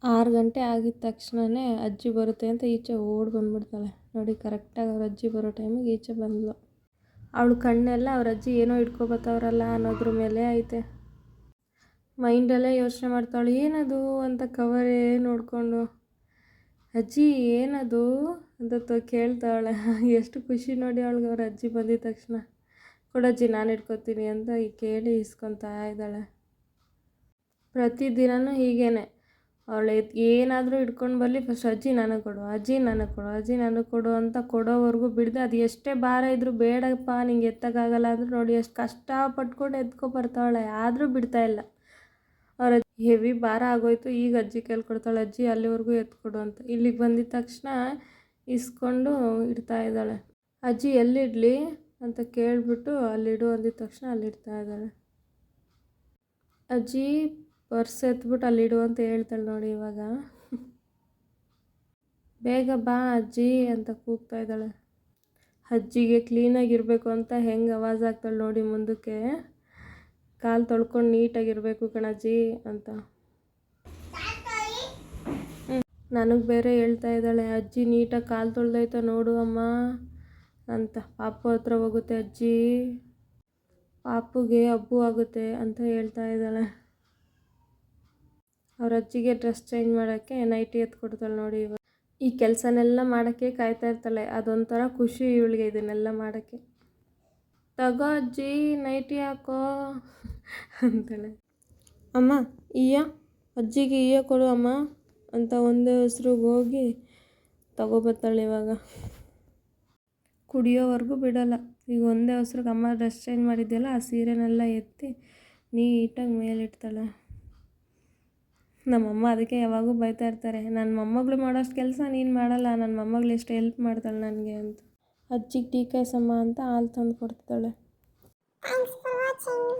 6 ಗಂಟೆ ಆಗಿದ ತಕ್ಷಣವೇ ಅಜ್ಜಿ ಬರುತ್ತೆ ಅಂತ ಈಚೆ ಓಡಿ ಬಂದ್ಬಿಡ್ತಾಳೆ. ನೋಡಿ ಕರೆಕ್ಟಾಗಿ ಅವ್ರ ಅಜ್ಜಿ ಬರೋ ಟೈಮಿಗೆ ಈಚೆ ಬಂದಳು. ಅವಳು ಕಣ್ಣೆಲ್ಲ ಅವ್ರ ಅಜ್ಜಿ ಏನೋ ಇಟ್ಕೊಬತ್ತವ್ರಲ್ಲ ಅನ್ನೋದ್ರ ಮೇಲೆ ಐತೆ. ಮೈಂಡಲ್ಲೇ ಯೋಚನೆ ಮಾಡ್ತಾಳೆ, ಏನದು ಅಂತ ಕವರೇ ನೋಡಿಕೊಂಡು. ಅಜ್ಜಿ ಏನದು ಅಂತ ಕೇಳ್ತಾವಳೆ. ಎಷ್ಟು ಖುಷಿ ನೋಡಿ ಅವಳಿಗೆ ಅವ್ರ ಅಜ್ಜಿ ಬಂದಿದ ತಕ್ಷಣ. ಕೊಡಜ್ಜಿ ನಾನು ಇಟ್ಕೊತೀನಿ ಅಂತ ಕೇಳಿ ಇಸ್ಕೊತಾ ಇದ್ದಾಳೆ. ಪ್ರತಿದಿನವೂ ಹೀಗೇನೆ, ಅವಳು ಏನಾದರೂ ಇಟ್ಕೊಂಡು ಬರಲಿ ಫಸ್ಟ್ ಅಜ್ಜಿ ನನಗೆ ಕೊಡು, ಅಜ್ಜಿ ನನಗೆ ಕೊಡು, ಅಜ್ಜಿ ನನಗೆ ಕೊಡು ಅಂತ ಕೊಡೋವರೆಗೂ ಬಿಡದೆ, ಅದು ಎಷ್ಟೇ ಭಾರ ಇದ್ದರೂ ಬೇಡಪ್ಪ ನಿಂಗೆ ಎತ್ತಕ್ಕಾಗಲ್ಲ ಅಂದರೂ ನೋಡಿ ಎಷ್ಟು ಕಷ್ಟಪಟ್ಕೊಂಡು ಎತ್ಕೊಬರ್ತಾವಳೆ, ಆದರೂ ಬಿಡ್ತಾಯಿಲ್ಲ. ಅವ್ರ ಅಜ್ಜಿ ಹೆವಿ ಭಾರ ಆಗೋಯ್ತು, ಈಗ ಅಜ್ಜಿ ಕೇಳ್ಕೊಡ್ತಾಳೆ, ಅಜ್ಜಿ ಅಲ್ಲಿವರೆಗೂ ಎತ್ಕೊಡು ಅಂತ. ಇಲ್ಲಿಗೆ ಬಂದಿದ ತಕ್ಷಣ ಇಸ್ಕೊಂಡು ಇಡ್ತಾ ಇದ್ದಾಳೆ. ಅಜ್ಜಿ ಎಲ್ಲಿಡಲಿ ಅಂತ ಕೇಳಿಬಿಟ್ಟು ಅಲ್ಲಿಡು ಅಂದಿದ ತಕ್ಷಣ ಅಲ್ಲಿಡ್ತಾ ಇದ್ದಾಳೆ. ಅಜ್ಜಿ ಪರ್ಸ್ ಎತ್ಬಿಟ್ಟು ಅಲ್ಲಿಡು ಅಂತ ಹೇಳ್ತಾಳೆ ನೋಡಿ ಇವಾಗ. ಬೇಗ ಬಾ ಅಜ್ಜಿ ಅಂತ ಕೂಗ್ತಾ ಇದ್ದಾಳೆ. ಅಜ್ಜಿಗೆ ಕ್ಲೀನಾಗಿರಬೇಕು ಅಂತ ಹೆಂಗೆ ಆವಾಜ್ ಆಗ್ತಾಳೆ ನೋಡಿ ಮುಂದಕ್ಕೆ. ಕಾಲು ತೊಳ್ಕೊಂಡು ನೀಟಾಗಿರಬೇಕು ಕಣಜ್ಜಿ ಅಂತ. ನನಗೆ ಬೇರೆ ಹೇಳ್ತಾ ಇದ್ದಾಳೆ, ಅಜ್ಜಿ ನೀಟಾಗಿ ಕಾಲು ತೊಳ್ದೈತ ನೋಡು ಅಮ್ಮ ಅಂತ. ಪಾಪು ಹತ್ರ ಹೋಗುತ್ತೆ ಅಜ್ಜಿ, ಪಾಪುಗೆ ಹಬ್ಬು ಆಗುತ್ತೆ ಅಂತ ಹೇಳ್ತಾ ಇದ್ದಾಳೆ. ಅವ್ರ ಅಜ್ಜಿಗೆ ಡ್ರೆಸ್ ಚೇಂಜ್ ಮಾಡೋಕ್ಕೆ ನೈಟಿ ಎತ್ಕೊಡ್ತಾಳೆ ನೋಡಿ ಇವಾಗ. ಈ ಕೆಲಸನೆಲ್ಲ ಮಾಡೋಕ್ಕೆ ಕಾಯ್ತಾ ಇರ್ತಾಳೆ. ಅದೊಂಥರ ಖುಷಿ ಇವಳಿಗೆ ಇದನ್ನೆಲ್ಲ ಮಾಡೋಕ್ಕೆ. ತಗೋ ಅಜ್ಜಿ ನೈಟಿ ಹಾಕೋ ಅಂತಾಳೆ. ಅಮ್ಮ ಈಯ ಅಜ್ಜಿಗೆ ಈಯ ಕೊಡು ಅಮ್ಮ ಅಂತ ಒಂದೇ ಹೆಸ್ರಿಗೆ ಹೋಗಿ ತಗೊಬತ್ತಾಳೆ ಇವಾಗ. ಕುಡಿಯೋವರೆಗೂ ಬಿಡೋಲ್ಲ. ಈಗ ಒಂದೇ ಹೆಸ್ರಿಗೆ ಅಮ್ಮ ಡ್ರೆಸ್ ಚೇಂಜ್ ಮಾಡಿದ್ದೆಲ್ಲ ಆ ಸೀರೆನೆಲ್ಲ ಎತ್ತಿ ನೀಟಾಗಿ ಮೇಲಿಡ್ತಾಳೆ. ನಮ್ಮಮ್ಮ ಅದಕ್ಕೆ ಯಾವಾಗೂ ಬೈತಾ ಇರ್ತಾರೆ, ನನ್ನ ಮೊಮ್ಮಗಳು ಮಾಡೋಷ್ಟು ಕೆಲಸ ನೀನು ಮಾಡಲ್ಲ, ನನ್ನ ಮೊಮ್ಮಗಳು ಎಷ್ಟು ಹೆಲ್ಪ್ ಮಾಡ್ತಾಳೆ ನನಗೆ ಅಂತ. ಅಜ್ಜಿಗೆ ಟೀ ಕಾಯಿಸಮ್ಮ ಅಂತ ಹಾಲು ತಂದು ಕೊಡ್ತಾಳೆ.